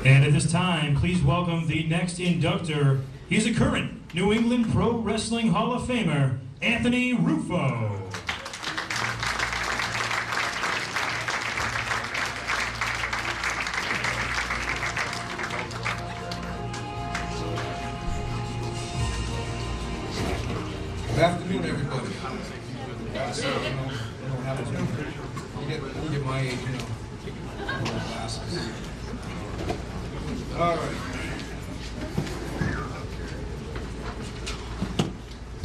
And at this time, please welcome the next inductor. He's a current New England Pro Wrestling Hall of Famer, Anthony Rufo. Good afternoon, everybody. You get my age, you know. Glasses. All right.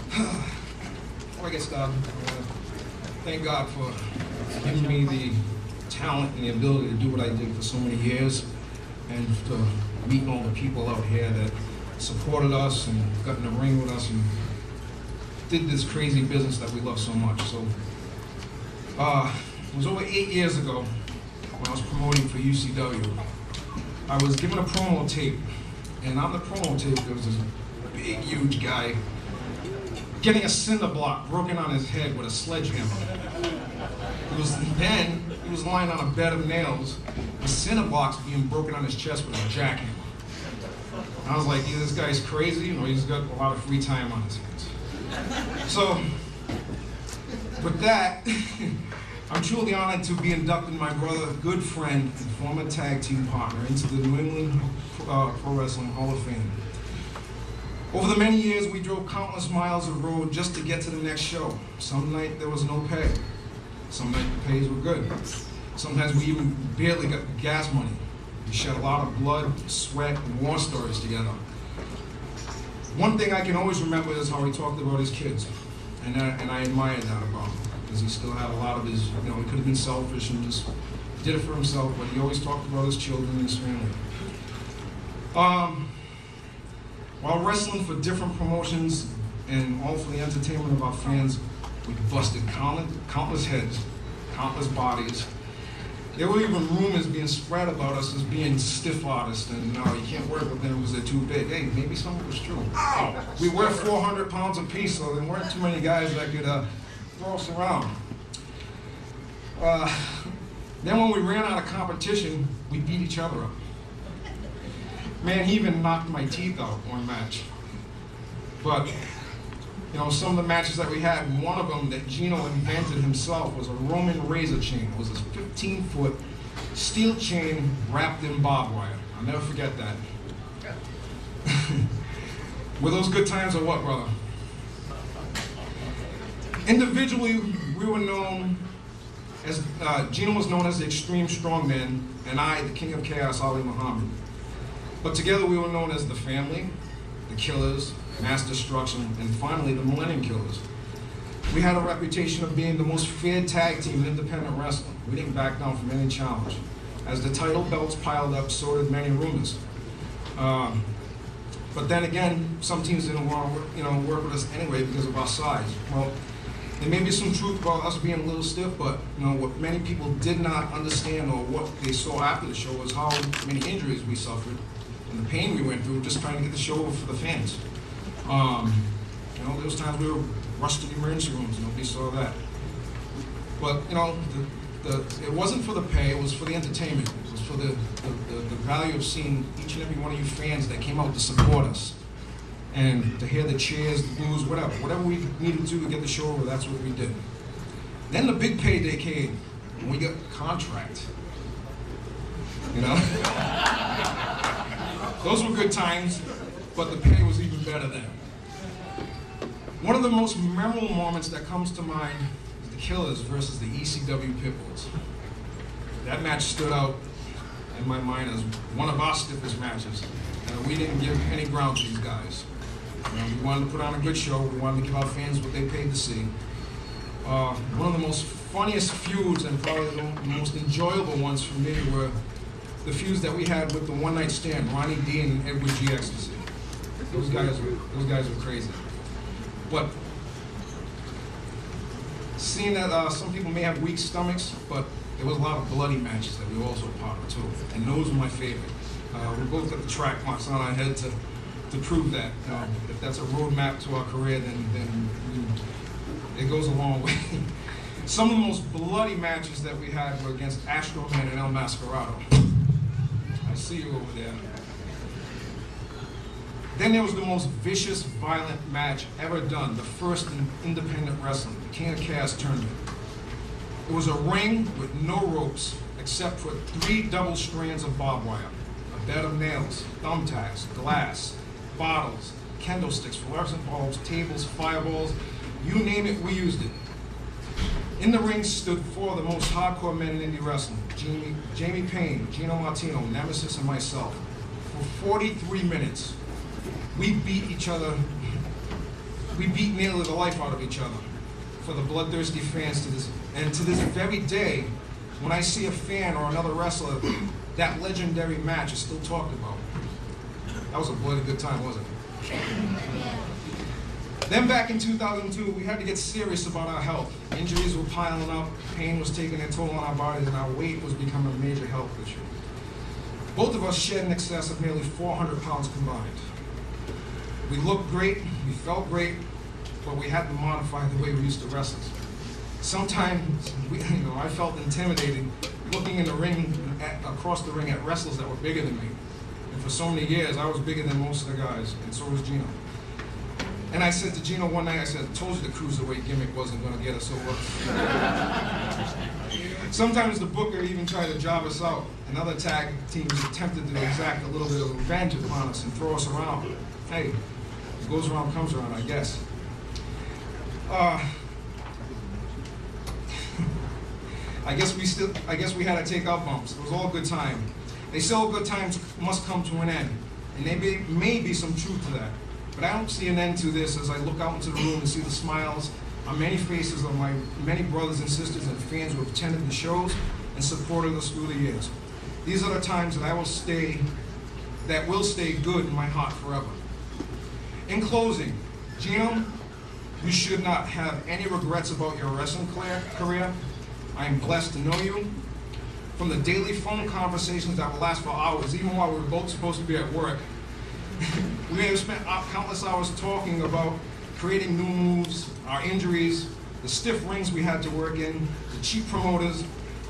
Before I get started, thank God for giving me the talent and the ability to do what I did for so many years, and to meet all the people out here that supported us and got in the ring with us and did this crazy business that we love so much. So, it was over 8 years ago when I was promoting for UCW. I was given a promo tape, and on the promo tape there was this big, huge guy getting a cinder block broken on his head with a sledgehammer. He was lying on a bed of nails, the cinder blocks being broken on his chest with a jackhammer. I was like, either this guy's crazy or he's got a lot of free time on his hands. So, with that, I'm truly honored to be inducting my brother, good friend, and former tag team partner into the New England Pro Wrestling Hall of Fame. Over the many years, we drove countless miles of road just to get to the next show. Some night there was no pay. Some night the pays were good. Sometimes we even barely got gas money. We shed a lot of blood, sweat, and war stories together. One thing I can always remember is how he talked about his kids, and I admired that about him, because he still had a lot of his, you know, he could have been selfish and just did it for himself, but he always talked about his children and his family. While wrestling for different promotions and all for the entertainment of our fans, we busted countless heads, countless bodies. There were even rumors being spread about us as being stiff artists, and no, you can't work with them because they're too big. Hey, maybe some of it was true. We were 400 pounds apiece, so there weren't too many guys that could throw us around. Then when we ran out of competition, we beat each other up. Man, he even knocked my teeth out one match. But, you know, some of the matches that we had, one of them that Gino invented himself was a Roman razor chain. It was this 15-foot steel chain wrapped in barbed wire. I'll never forget that. Were those good times or what, brother? Individually, we were known as, Gino was known as the Extreme Strongman, and I, the King of Chaos, Ali Muhammad. But together we were known as the Family, the Killers, Mass Destruction, and finally the Millennium Killers. We had a reputation of being the most feared tag team in independent wrestling. We didn't back down from any challenge. As the title belts piled up, so did many rumors. But then again, some teams didn't want to work with us anyway because of our size. Well, there may be some truth about us being a little stiff, but you know what many people did not understand, or what they saw after the show, was how many injuries we suffered and the pain we went through just trying to get the show over for the fans. You know, there was times we were rushed to the emergency rooms, nobody saw that. But, you know, it wasn't for the pay, it was for the entertainment. It was for the value of seeing each and every one of you fans that came out to support us. And to hear the cheers, the boos, whatever we needed to get the show over, that's what we did. Then the big payday came, and we got a contract. You know? Those were good times, but the pay was even better then. One of the most memorable moments that comes to mind is the Killers versus the ECW Pitbulls. That match stood out in my mind as one of our stiffest matches. And we didn't give any ground to these guys. You know, we wanted to put on a good show. We wanted to give our fans what they paid to see. One of the most funniest feuds and probably the most enjoyable ones for me were the feuds that we had with the One Night Stand, Ronnie D and Edward G. Ecstasy. Those guys were crazy. But seeing that some people may have weak stomachs, but there was a lot of bloody matches that we were also part of too, and those were my favorite. We both got the track marks on our head to prove that. If that's a roadmap to our career, then it goes a long way. Some of the most bloody matches that we had were against Astro Man and El Mascarado. I see you over there. Then there was the most vicious, violent match ever done, the first in independent wrestling, the King of Chaos tournament. It was a ring with no ropes except for 3 double strands of barbed wire, a bed of nails, thumbtacks, glass, bottles, candlesticks, fluorescent bulbs, tables, fireballs, you name it, we used it. In the ring stood 4 of the most hardcore men in indie wrestling, Jamie Payne, Gino Martino, Nemesis, and myself. For 43 minutes, we beat each other, we beat nearly the life out of each other for the bloodthirsty fans to this very day, when I see a fan or another wrestler, that legendary match is still talked about. That was a bloody good time, wasn't it? Then back in 2002, we had to get serious about our health. Injuries were piling up, pain was taking a toll on our bodies, and our weight was becoming a major health issue. Both of us shed in excess of nearly 400 pounds combined. We looked great, we felt great, but we had to modify the way we used to wrestle. Sometimes, I felt intimidated looking in the ring, across the ring at wrestlers that were bigger than me. And for so many years, I was bigger than most of the guys, and so was Gino. And I said to Gino one night, I said, I told you the cruiserweight gimmick wasn't going to get us over. Sometimes the booker even tried to job us out, and other tag teams attempted to exact a little bit of revenge upon us and throw us around. Hey, what goes around comes around, I guess. I guess we had to take our bumps. It was all a good time. They say all good times must come to an end, and there may be some truth to that. But I don't see an end to this as I look out into the room and see the smiles on many faces of my many brothers and sisters and fans who have attended the shows and supported us through the years. These are the times that will stay good in my heart forever. In closing, Gino, you should not have any regrets about your wrestling career. I am blessed to know you. From the daily phone conversations that will last for hours, even while we were both supposed to be at work, we have spent countless hours talking about creating new moves, our injuries, the stiff rings we had to work in, the cheap promoters,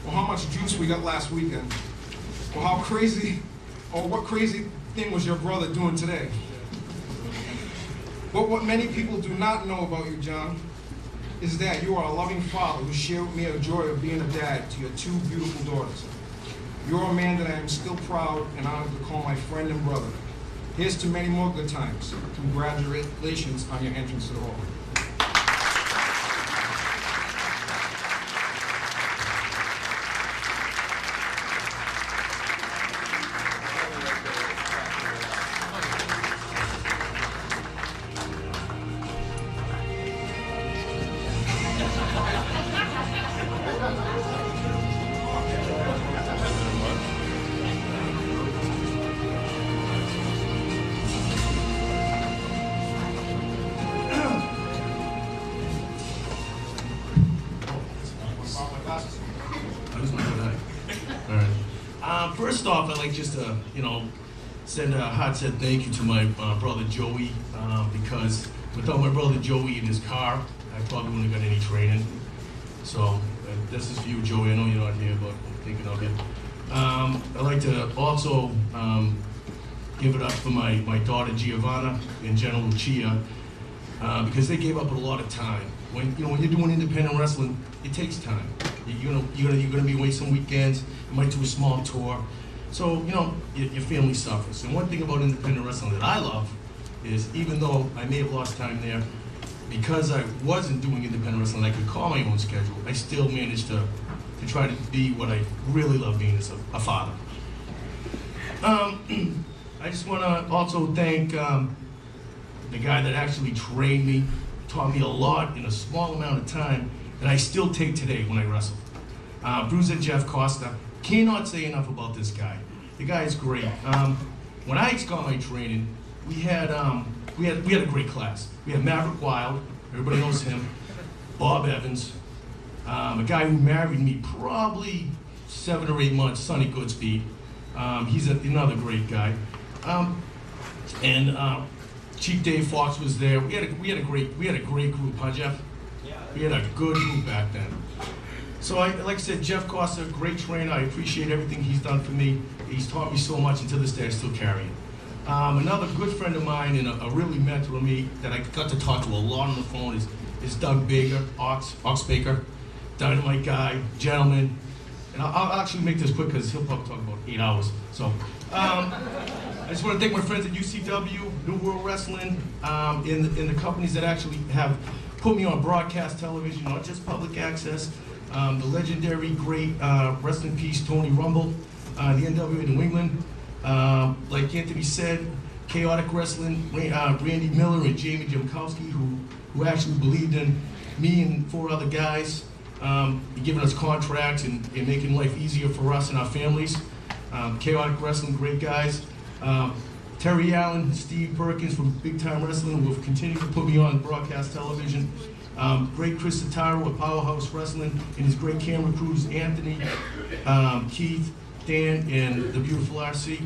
or how much juice we got last weekend, or what crazy thing was your brother doing today. But what many people do not know about you, John, is that you are a loving father who shared with me the joy of being a dad to your 2 beautiful daughters. You're a man that I am still proud and honored to call my friend and brother. Here's to many more good times. Congratulations on your entrance to the hall. First off, I'd like just to, send a heartfelt thank you to my brother Joey, because without my brother Joey in his car, I probably wouldn't have got any training. So this is for you, Joey. I know you're not here, but I'm thinking of you. I'd like to also give it up for my daughter Giovanna and General Lucia, because they gave up a lot of time. When you're doing independent wrestling, it takes time. You're gonna be away some weekends. You might do a small tour, so your family suffers. And one thing about independent wrestling that I love is, even though I may have lost time there, because I wasn't doing independent wrestling, I could call my own schedule. I still managed to try to be what I really love being, as a father. I just want to also thank the guy that actually trained me, taught me a lot in a small amount of time that I still take today when I wrestle. Bruiser Jeff Costa. Cannot say enough about this guy. The guy is great. When I got my training, we had a great class. We had Maverick Wild, everybody knows him. Bob Evans, a guy who married me probably 7 or 8 months, Sonny Goodspeed. He's another great guy. And Chief Dave Fox was there. We had a great group, huh, Jeff? Yeah. We had a good group back then. So like I said, Jeff Costa, great trainer. I appreciate everything he's done for me. He's taught me so much, and to this day I still carry it. Another good friend of mine and a really mentor of me that I got to talk to a lot on the phone is Doug Baker, Ox Baker, dynamite guy, gentleman. And I'll actually make this quick because he'll probably talk about 8 hours. So I just want to thank my friends at UCW, New World Wrestling, in the companies that actually have put me on broadcast television, not just public access. The legendary, great, rest in peace, Tony Rumble, the NWA New England. Like Anthony said, Chaotic Wrestling, Randy Miller and Jamie Jimkowski, who actually believed in me and 4 other guys, giving us contracts and making life easier for us and our families. Chaotic Wrestling, great guys. Terry Allen, Steve Perkins from Big Time Wrestling, who have continued to put me on broadcast television. Great Chris Sataro with Powerhouse Wrestling, and his great camera crews, Anthony, Keith, Dan, and the beautiful RC.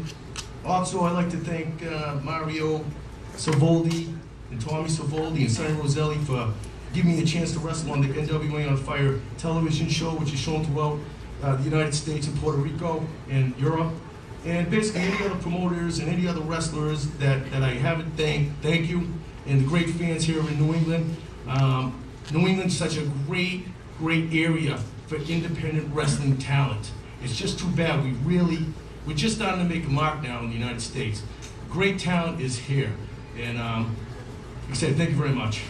Also, I'd like to thank Mario Savoldi and Tommy Savoldi and Sonny Roselli for giving me a chance to wrestle on the NWA on Fire television show, which is shown throughout the United States and Puerto Rico and Europe. And basically any other promoters and any other wrestlers that I haven't thanked, thank you. And the great fans here in New England. New England's such a great area for independent wrestling talent. It's just too bad we're just starting to make a mark now in the United States. Great talent is here. And like I said, thank you very much.